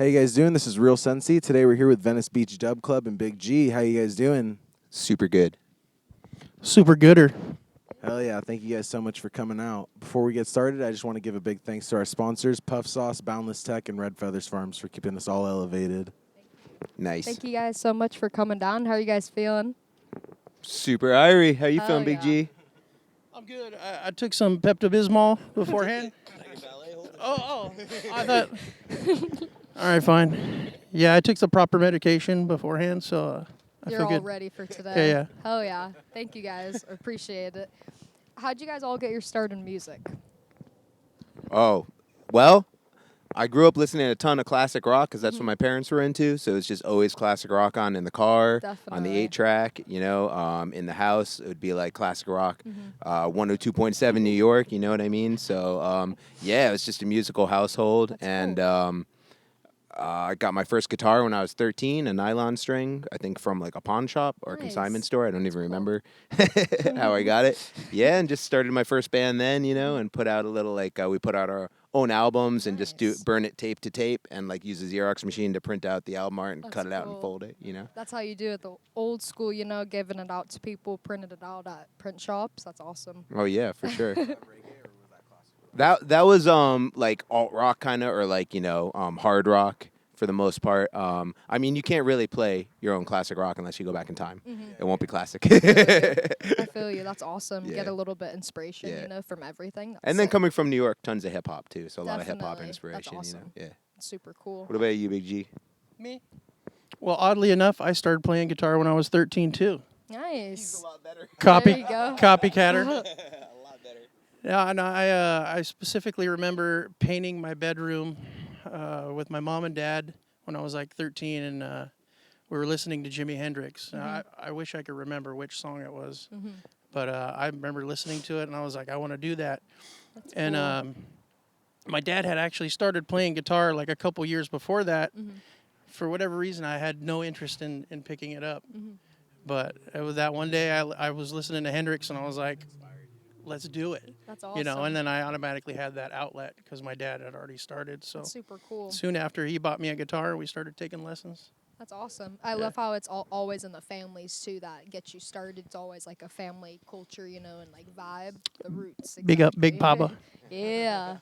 How you guys doing? This is Real Sensi. Today we're here with Venice Beach Dub Club and Big G. How you guys doing? Super good. Super gooder. Hell yeah, thank you guys so much for coming out. Before we get started, I just want to give a big thanks to our sponsors, Puff Sauce, Boundless Tech, and Red Feathers Farms for keeping us all elevated. Nice. Thank you guys so much for coming down. How are you guys feeling? Super Irie. How you Hell feeling, Big yeah. G? I'm good. I took some Pepto-Bismol beforehand. I thought. All right, fine. Yeah, I took the proper medication beforehand, so I You're feel all good. ready for today. Yeah, yeah. Hell yeah. Thank you guys. Appreciate it. How'd you guys all get your start in music? Oh, well, I grew up listening to a ton of classic rock because that's what my parents were into. So it's just always classic rock on in the car, on the Definitely. 8-track, in the house. It would be like classic rock, 102.7 New York, you know what I mean? So, yeah, it was just a musical household. That's And cool. I got my first guitar when I was 13, a nylon string, I think from like a pawn shop or a consignment Nice. store. I don't even cool. remember how I got it. Yeah, and just started my first band then, and put out a little we put out our own albums and just Nice. burn it tape to tape and like use a Xerox machine to print out the album art and That's cut it out and cool. fold it. That's how you do it the old school, giving it out to people, printed it out at print shops. That's awesome. Oh yeah, for sure. That was like alt rock kind of or like hard rock for the most part. I mean you can't really play your own classic rock unless you go back in time. It won't be classic. I feel you. That's awesome. Get Yeah. a little bit inspiration, Yeah. from everything. That's And then sick. coming from New York, tons of hip hop too. So a lot of hip hop Definitely. inspiration. That's awesome. Yeah. Super cool. What about you, Big G? Me? Well, oddly enough, I started playing guitar when I was 13 too. Nice. lot better. Copy, There you go. copycatter. A lot better. Yeah, and I specifically remember painting my bedroom with my mom and dad when I was like 13, and we were listening to Jimi Hendrix. I wish I could remember which song it was, but I remember listening to it, and I was like, I want to do that. That's And cool. my dad had actually started playing guitar like a couple years before that. For whatever reason, I had no interest in picking it up. But it was that one day I was listening to Hendrix, and I was like, let's do it. That's awesome. And then I automatically had that outlet because my dad had already started. So That's super cool. soon after he bought me a guitar, we started taking lessons. That's awesome. I love how it's always in the families too that gets you started. It's always like a family culture, and like vibe, the roots. Big up, Big exactly. Papa. Yeah.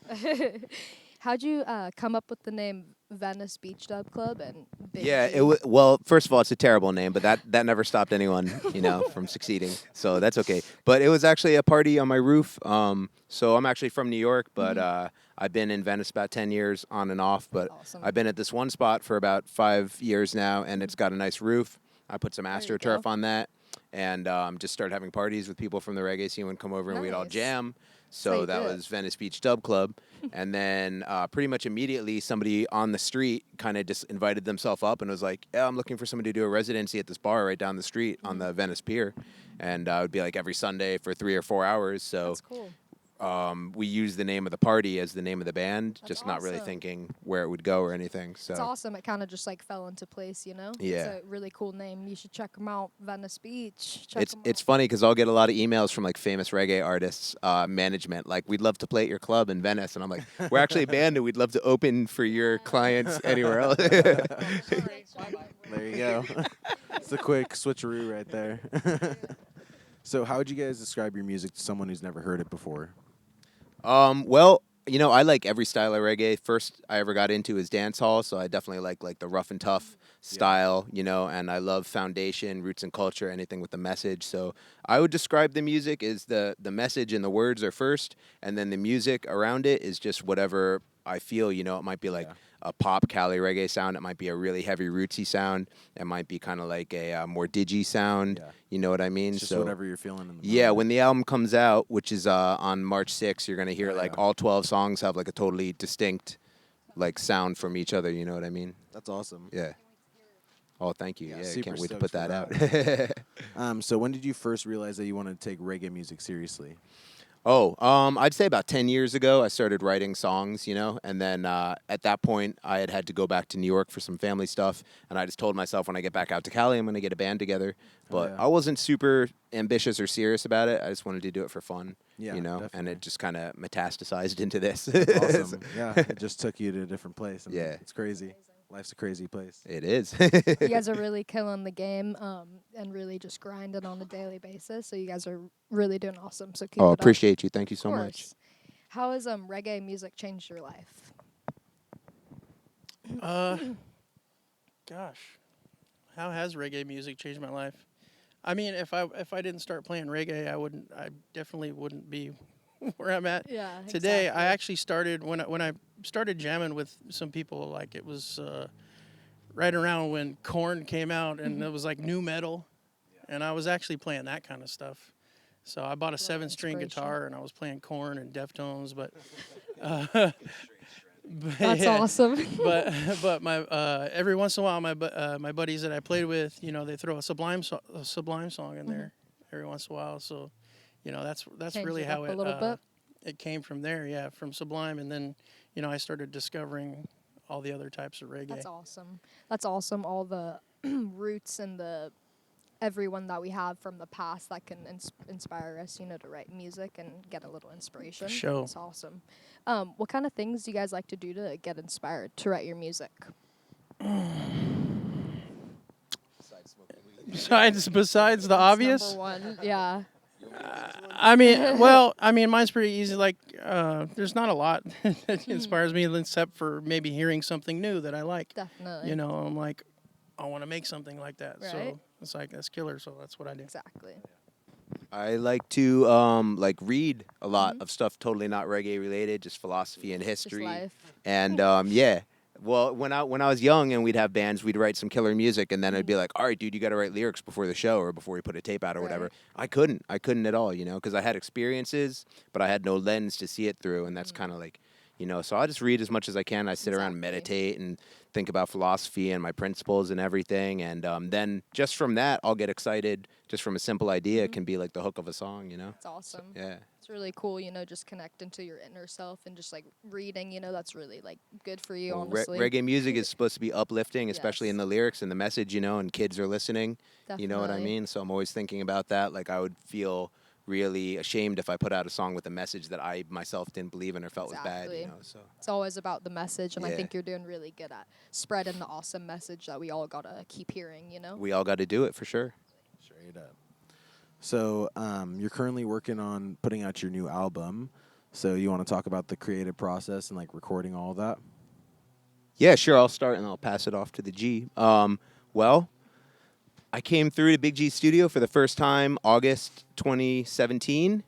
How'd you come up with the name Venice Beach Dub Club and Big Yeah, G? well, first of all, it's a terrible name, but that never stopped anyone, from succeeding. So that's okay. But it was actually a party on my roof. So I'm actually from New York, but I've been in Venice about 10 years on and off. But Awesome. I've been at this one spot for about 5 years now, and it's got a nice roof. I put some you AstroTurf go. on that, and just started having parties with people from the reggae scene would come over, and we'd all Nice. jam. So So you that did. was Venice Beach Dub Club. And then pretty much immediately somebody on the street kind of just invited themselves up and was like, yeah, I'm looking for somebody to do a residency at this bar right down the street on the Venice Pier. And it would be like every Sunday for 3 or 4 hours. So That's cool. we used the name of the party as the name of the band, That's just not really awesome. thinking where it would go or anything. So It's awesome. It kind of just like fell into place, Yeah. It's a really cool name. You should check them out. Venice Beach. Check It's 'em it's out. funny because I'll get a lot of emails from like famous reggae artists, management, like we'd love to play at your club in Venice, and I'm like, we're actually a band and we'd love to open for your clients anywhere else. There you go. It's a quick switcheroo right there. So how would you guys describe your music to someone who's never heard it before? Well, I like every style of reggae. First I ever got into is dancehall, so I definitely like the rough and tough style, and I love foundation, roots and culture, anything with the message. So I would describe the music as the message and the words are first, and then the music around it is just whatever I feel. It might be like a pop Cali reggae sound. It might be a really heavy rootsy sound. It might be kind of like a more digi sound. Yeah. You know what I mean? It's just So whatever you're feeling in the yeah, moment. when the album comes out, which is on March 6th, you're gonna hear like all 12 songs have like a totally distinct like sound from each other. You know what I mean? That's awesome. Yeah. Oh, thank you. Yeah, Yeah, I super can't wait to stoked put for that out. So when did you first realize that you wanted to take reggae music seriously? I'd say about 10 years ago, I started writing songs, and then at that point, I had to go back to New York for some family stuff, and I just told myself when I get back out to Cali, I'm going to get a band together. But yeah. I wasn't super ambitious or serious about it. I just wanted to do it for fun, Yeah, and definitely. it just kind of metastasized into this. Awesome. Yeah, it just took you to a different place. And Yeah. It's crazy. Life's a crazy place. It is. You guys are really killing the game, and really just grinding on a daily basis. So you guys are really doing awesome. So keep Oh, it up. appreciate you. Thank you Of so much. course. How has reggae music changed your life? Gosh, how has reggae music changed my life? I mean, if I didn't start playing reggae, I definitely wouldn't be where I'm at Yeah. today. Exactly. I actually started when I started jamming with some people. Like it was right around when Korn came out, and it was like new metal, and I was actually playing that kind of stuff. So I bought a Little 7-string inspiration. guitar, and I was playing Korn and Deftones, but. Uh, That's yeah. awesome. But my every once in a while my buddies that I played with, they throw a Sublime song in there every once in a while. So, that's Change really it how up a little bit. it came from there. Yeah, from Sublime, and then I started discovering all the other types of reggae. That's awesome. That's awesome. All the roots and the everyone that we have from the past that can inspire us, to write music and get a little inspiration. Sure. It's awesome. What kind of things do you guys like to do to get inspired to write your music? Besides the That's obvious. Number one. Yeah. I mean, mine's pretty easy. Like, there's not a lot that inspires me except for maybe hearing something new that I like. Definitely. I'm like, I want to make something like that. Right. So it's like that's killer. So that's what I do. Exactly. I like to read a lot of stuff totally not reggae related, just philosophy and history. life. And yeah. Well, when I was young and we'd have bands, we'd write some killer music, and then it'd be like, all right, dude, you got to write lyrics before the show or before we put a tape out or whatever. Right. I couldn't at all, because I had experiences, but I had no lens to see it through, and that's kind of like, so I just read as much as I can. I sit around and Exactly. meditate and think about philosophy and my principles and everything, and then just from that, I'll get excited. Just from a simple idea, it can be like the hook of a song, It's awesome. Yeah. It's really cool, just connecting to your inner self and just like reading, that's really like good for you, Well, honestly. reggae music is supposed to be uplifting, especially in Yes. the lyrics and the message, and kids are listening. You know what I Definitely. mean? So I'm always thinking about that. Like I would feel really ashamed if I put out a song with a message that I myself didn't believe in or felt was bad. Exactly. So It's always about the message, and I Yeah. think you're doing really good at spreading the awesome message that we all gotta keep hearing, we all got to do it for sure. Straight up. So you're currently working on putting out your new album. So you want to talk about the creative process and like recording all of that? Yeah, sure. I'll start and I'll pass it off to the G. Well, I came through to Big G Studio for the first time August 2017.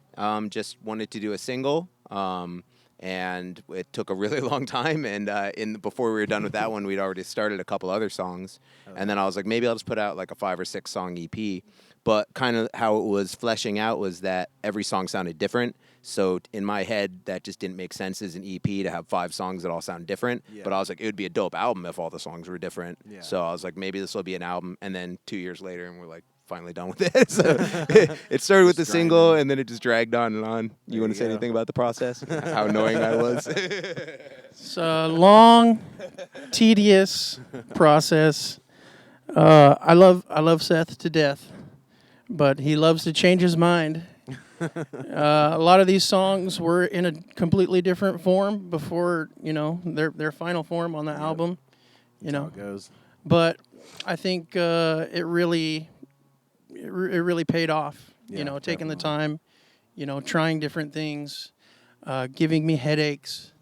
Just wanted to do a single, and it took a really long time. And before we were done with that one, we'd already started a couple other songs. And then I was like, maybe I'll just put out like a 5 or 6 song EP. But kind of how it was fleshing out was that every song sounded different. So in my head, that just didn't make sense as an EP to have 5 songs that all sound different. Yeah. But I was like, it would be a dope album if all the songs were different. Yeah. So I was like, maybe this will be an album. And then 2 years later, and we're like, finally done with it. So it started with the Just single, grinding. and then it just dragged on and on. There You want you to say go. anything about the process? How annoying I was? It's a long, tedious process. I love Seth to death, but he loves to change his mind. A lot of these songs were in a completely different form before, their final form on the album. That's how it goes. But I think it really paid off. Yeah, Taking the definitely. time, trying different things, giving me headaches,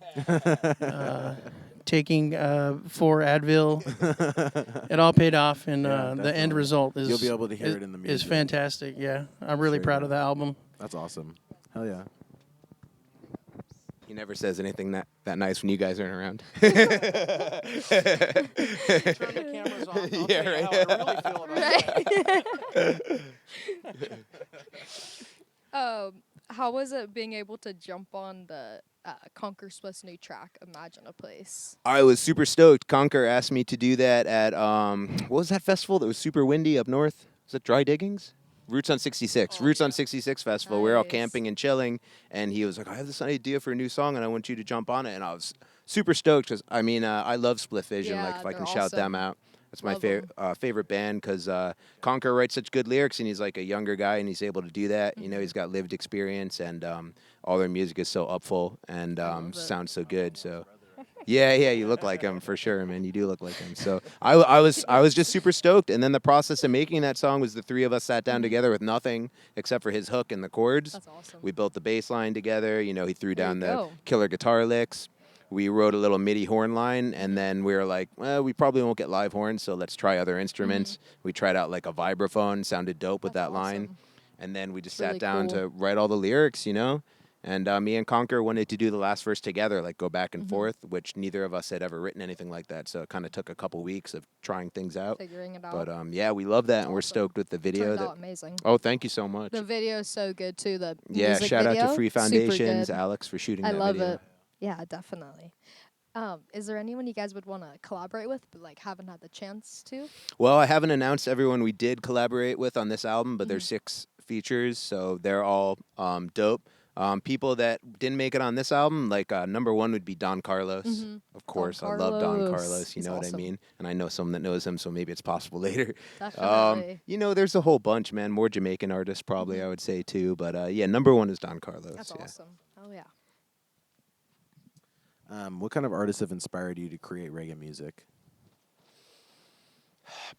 taking 4 Advil. It all paid off, and Yeah, the end definitely. result is You'll be able to hear it in the is music. fantastic. Yeah, I'm really Straight proud up. of the album. That's awesome. Hell yeah. He never says anything that nice when you guys aren't around. Turn the cameras off. I'll Yeah, tell you right. how I really feel about it. Right. How was it being able to jump on the Conquer Swift's new track, Imagine a Place? I was super stoked. Conquer asked me to do that at what was that festival that was super windy up north? Was it Dry Diggings? Roots on 66. Oh, Roots yeah. on 66 festival. We were all Nice. camping and chilling, and he was like, I have this idea for a new song, and I want you to jump on it. And I was super stoked because, I love Split Vision. Yeah, Like, if I they're can shout them awesome. out. That's my Love 'em. favorite band because Conquer writes such good lyrics, and he's like a younger guy, and he's able to do that. He's got lived experience, and all their music is so upful and love it. sounds so good. So, Yeah, yeah, you look like him for sure, man. You do look like him. So I was just super stoked. And then the process of making that song was the three of us sat down together with nothing except for his hook and the chords. That's awesome. We built the bass line together. You know, he threw There you down the go. killer guitar licks. We wrote a little MIDI horn line, and then we were like, well, we probably won't get live horns, so let's try other instruments. We tried out like a vibraphone, sounded dope with That's that line. awesome. And then we just Really sat down cool. to write all the lyrics, you know? And me and Conker wanted to do the last verse together, like go back and forth, which neither of us had ever written anything like that. So it kind of took a couple weeks of trying things out. Figuring it out. But yeah, we love that, and we're awesome. stoked with the video. Turned out amazing. Oh, thank you so much. The video is so good too. The Yeah, music shout out video, to Free super Foundations, good. Alex, for shooting I that love video. it. Yeah, definitely. Is there anyone you guys would want to collaborate with, but like haven't had the chance to? Well, I haven't announced everyone we did collaborate with on this album, but there's 6 features, so they're all dope. People that didn't make it on this album, like number 1 would be Don Carlos. Of course, I love Don Carlos. Carlos. You He's know what I awesome. mean? And I know someone that knows him, so maybe it's possible later. Definitely. You know, there's a whole bunch, man. More Jamaican artists, probably, I would say, too. But yeah, number 1 is Don Carlos. That's yeah. awesome. Oh yeah. What kind of artists have inspired you to create reggae music?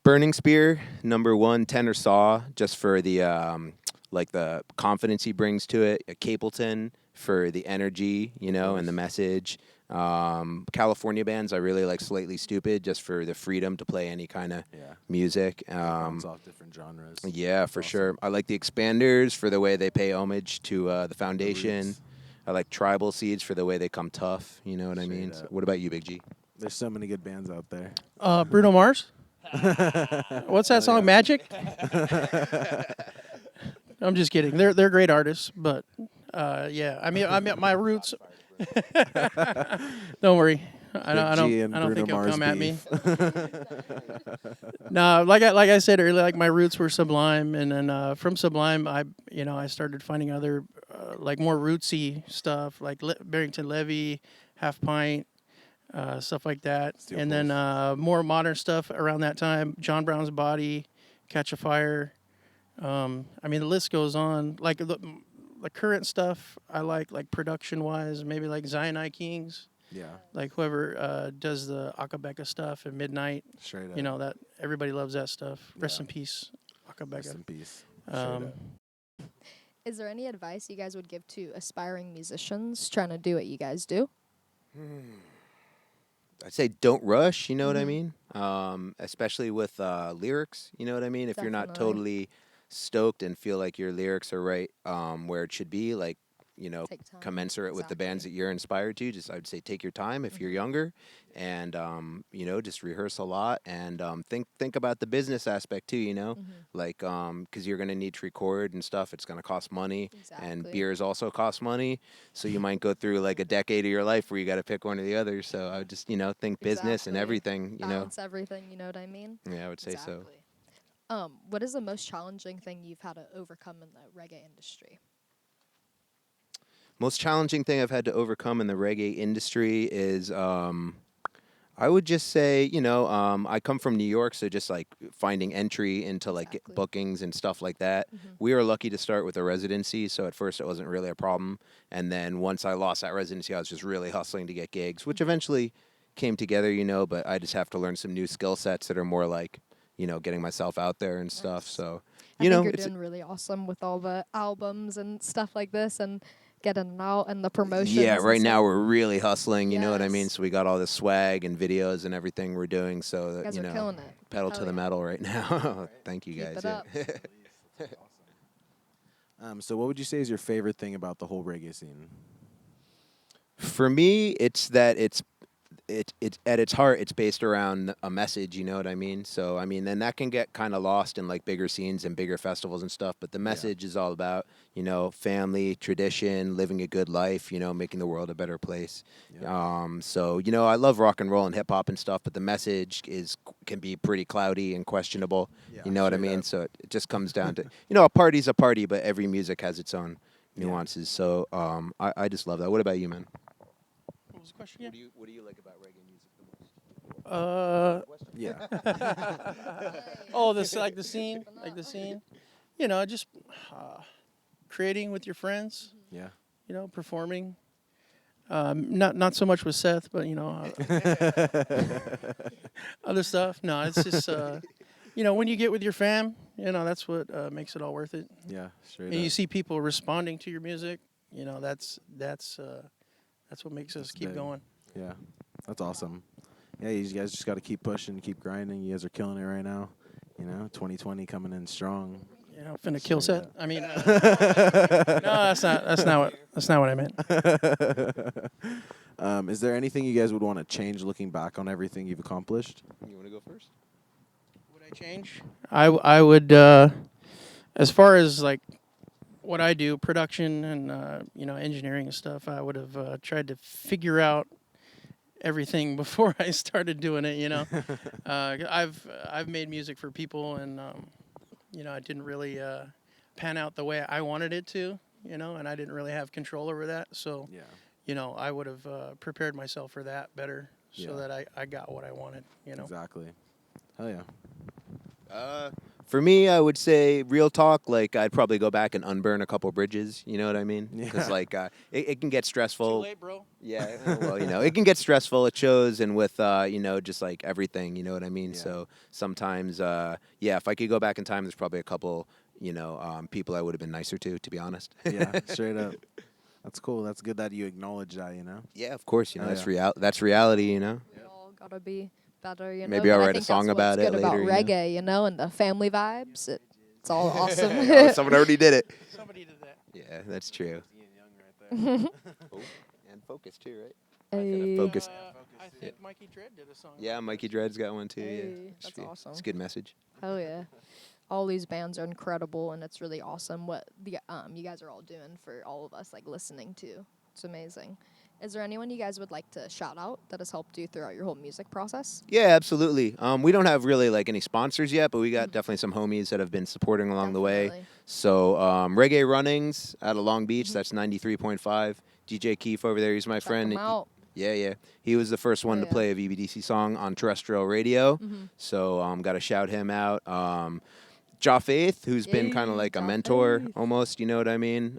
Burning Spear, number 1, tenor saw, just for the like the confidence he brings to it. Capleton for the energy, you know, and the message. California bands, I really like Slightly Stupid, just for the freedom to play any kind of music. Bounce off different genres. Yeah, for sure. I like the Expanders for the way they pay homage to the foundation. roots. I like Tribal Seeds for the way they come tough. You know what I Straight mean? up. So what about you, Big G? There's so many good bands out there. Bruno Mars. What's that song? Magic. I'm just kidding. They're great artists, but yeah. I mean my roots. Don't worry. I G and don't Bruno think he'll Mars come at me. beef. No, like I said earlier, like my roots were Sublime, and then from Sublime, I started finding other like more rootsy stuff, like Barrington Levy, Half Pint, stuff like that, Steel and then Pulse. more modern stuff around that time. John Brown's Body, Catch a Fire. I mean, the list goes on. Like the current stuff, I like production wise, maybe like Zionite Kings. Yeah, Like whoever does the Akabeka stuff at midnight, straight up. you know that everybody loves that stuff. Rest Yeah. in peace, Akabeka. Rest in peace. Straight Um, up. Is there any advice you guys would give to aspiring musicians trying to do what you guys do? I'd say don't rush, you know what I mean? Especially with lyrics, you know what I mean? If you're not Definitely. totally stoked and feel like your lyrics are right where it should be, like, you know, Take time. commensurate with the bands that Exactly. you're inspired to, just I would say take your time if you're younger, and you know, just rehearse a lot, and think about the business aspect too, you know, like because you're gonna need to record and stuff. It's gonna cost money, and Exactly. beers also cost money, so you might go through like a decade of your life where you got to pick one or the other. So I would just, you know, think business and Exactly. everything, you know. Balance everything, you know what I mean? Yeah, I would say so. Exactly. What is the most challenging thing you've had to overcome in the reggae industry? Most challenging thing I've had to overcome in the reggae industry is, I would just say, you know, I come from New York, so just like finding entry into like Exactly. bookings and stuff like that. We were lucky to start with a residency, so at first it wasn't really a problem. And then once I lost that residency, I was just really hustling to get gigs, which eventually came together, you know, but I just have to learn some new skill sets that are more like, you know, getting myself out there and stuff. Nice. So, I you know, think it's you're doing really awesome with all the albums and stuff like this and getting them out and the promotions. yeah, and right now stuff. we're really hustling, you know what I mean? Yes. So we got all this swag and videos and everything we're doing, so You that, guys you are know, killing it. pedal Hell to the yeah. metal right now. Thank you Keep guys. it yeah. up. So what would you say is your favorite thing about the whole reggae scene? For me, it's that it's at its heart, it's based around a message, you know what I mean? So I mean, then that can get kind of lost in like bigger scenes and bigger festivals and stuff, but the message is all about, you know, family, tradition, living a good life, you know, making the world a better place. So, you know, I love rock and roll and hip hop and stuff, but the message can be pretty cloudy and questionable. Yeah, You know what I straight mean? up. So it just comes down to, you know, a party's a party, but every music has its own nuances. So I just love that. What about you, man? What was the question again? What do you like about reggae music the most? Yeah. Oh, this like the scene, You know, just creating with your friends. Yeah. You know, performing. Not so much with Seth, but other stuff. No, it's just when you get with your fam, that's what makes it all worth it. Yeah, straight And you up. see people responding to your music, that's what makes us That's keep big. going. Yeah, that's awesome. Yeah, you guys just got to keep pushing, keep grinding. You guys are killing it right now. 2020 coming in strong. Finna kill Straight Seth. up. I mean, no, that's not what I meant. Is there anything you guys would want to change looking back on everything you've accomplished? You want to go first? Would I change? I would, as far as like what I do, production and engineering and stuff. I would have tried to figure out everything before I started doing it. I've made music for people, and I didn't really pan out the way I wanted it to. And I didn't really have control over that. So Yeah, I would have prepared myself for that better, so Yeah. that I got what I wanted. exactly. Hell yeah. For me, I would say real talk. Like I'd probably go back and unburn a couple bridges. You know what I mean? Because Yeah. like it can get Too stressful. late, bro. Yeah, well, it can get stressful. It shows, and with just like everything, you know what I mean. Yeah. So sometimes, if I could go back in time, there's probably a couple, people I would have been nicer to be honest. Yeah, straight up. That's cool. That's good that you acknowledge that. Yeah, of course, Oh, that's yeah. That's reality, We all gotta be better, Maybe I'll but I write a think song that's what's about it good about later, you know? reggae, and the family vibes. It's all awesome. Oh, someone already did it. Somebody did that. Yeah, that's true. Oh, and focus too, right? Hey. Focus. I think Mikey Dread did a song. Yeah, Mikey Dread's got one too. Hey, Yeah, that's It's awesome. It's a good message. Hell yeah. All these bands are incredible, and it's really awesome what you guys are all doing for all of us, like, listening to. It's amazing. Is there anyone you guys would like to shout out that has helped you throughout your whole music process? Yeah, absolutely. We don't have really like any sponsors yet, but we got definitely some homies that have been supporting along the way. Definitely. So Reggae Runnings out of Long Beach, that's 93.5. DJ Keefe over there, he's my Check friend. 'em out. Yeah. He was the first one to Yeah. play a VBDC song on terrestrial radio. Mm-hmm. So got to shout him out. Ja Faith, who's been kind of Yay, like a Ja mentor Faith. almost, you know what I mean?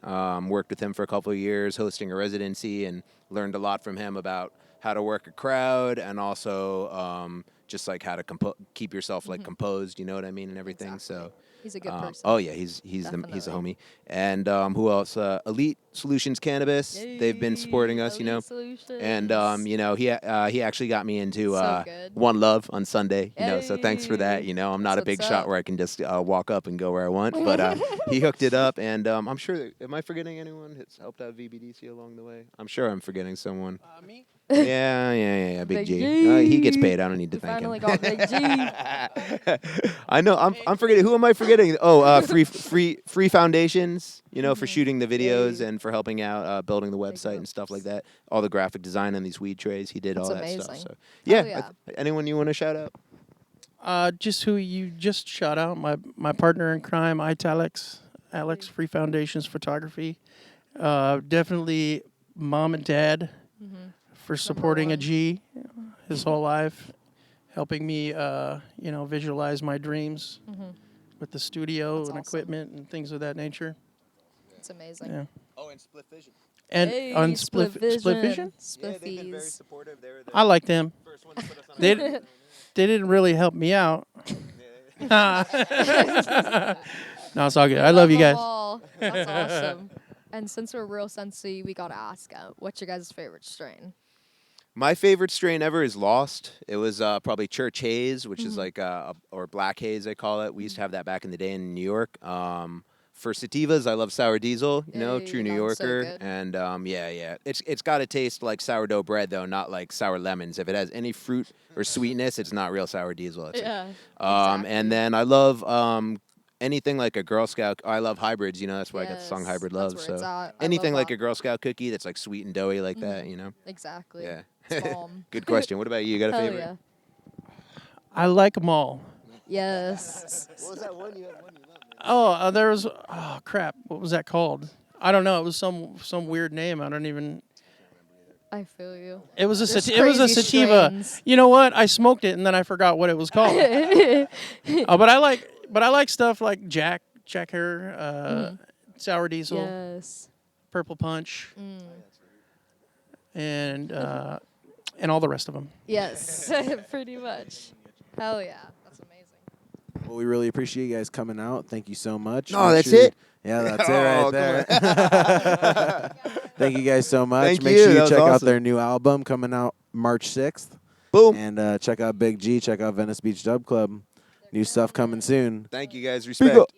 Worked with him for a couple of years, hosting a residency, and learned a lot from him about how to work a crowd and also just like how to keep yourself like composed, you know what I mean, and everything. Exactly. So. He's a good person. Oh yeah, he's a Definitely. homie. And who else? Elite Solutions Cannabis. They've been supporting us, Elite Solutions. And he actually got me into So good. One Love on Sunday. So thanks for that. Hey, I'm not a that's big what's shot up. where I can just walk up and go where I want, but he hooked it up, and I'm sure. Am I forgetting anyone that's helped out VBDC along the way? I'm sure I'm forgetting someone. Me? Yeah, Big Big G. G. He gets paid. I don't need to We thank finally him. got Big G. I know. I'm forgetting. Who am I forgetting? Oh, free foundations. For shooting the videos Hey. and for helping out building the website and stuff like that. All the graphic design on these weed trays. He did That's all that stuff. amazing. So Hell yeah. Anyone you want to shout out? Just who you just shot out, my partner in crime, Alex, Free Foundations Photography. Definitely mom and dad for supporting a G his whole life, helping me, visualize my dreams with the studio That's and awesome. equipment and things of that nature. It's amazing. Yeah. Oh, and Split Vision. And Hey, on Split Vision, Spliffies. supportive. They're the I like them. first one to put us on. They they didn't really help me out. No, it's all good. I love you guys. all. That's awesome. And since we're real Sensi, we gotta ask, what's your guys' favorite strain? My favorite strain ever is Lost. It was probably Church Haze, which is like or Black Haze, they call it. We used to have that back in the day in New York. For sativas, I love Sour Diesel. Hey, True New that one's so Yorker, good. and it's got to taste like sourdough bread though, not like sour lemons. If it has any fruit or sweetness, it's not real Sour Diesel. It's Yeah. And then I love anything like a Girl Scout. I love hybrids. That's why I got the song Yes, Hybrid that's Love. where So it's at. I anything love like that. a Girl Scout cookie that's like sweet and doughy like that. Exactly. Yeah. It's bomb. Good question. What about you? You got a Hell favorite? yeah. I like them all. Yes. What was that one you had? One you loved? Oh, there was. Oh crap! What was that called? I don't know. It was some weird name. I don't even. I feel you. It was a There's it was a crazy sativa. strains. You know what? I smoked it and then I forgot what it was called. But I like stuff like Jack Hair, Sour Diesel, Yes. Purple Punch. and all the rest of them. Yes, pretty much. Hell yeah, that's amazing. Well, we really appreciate you guys coming out. Thank you so much. No, Make that's it? Yeah, that's it Oh, right come there. Thank you guys so much. Thank Make you. sure That you was check out awesome. their new album coming out March 6th. Boom. And check out Big G. Check out Venice Beach Dub Club. New stuff coming soon. Thank you guys. Big Respect. up.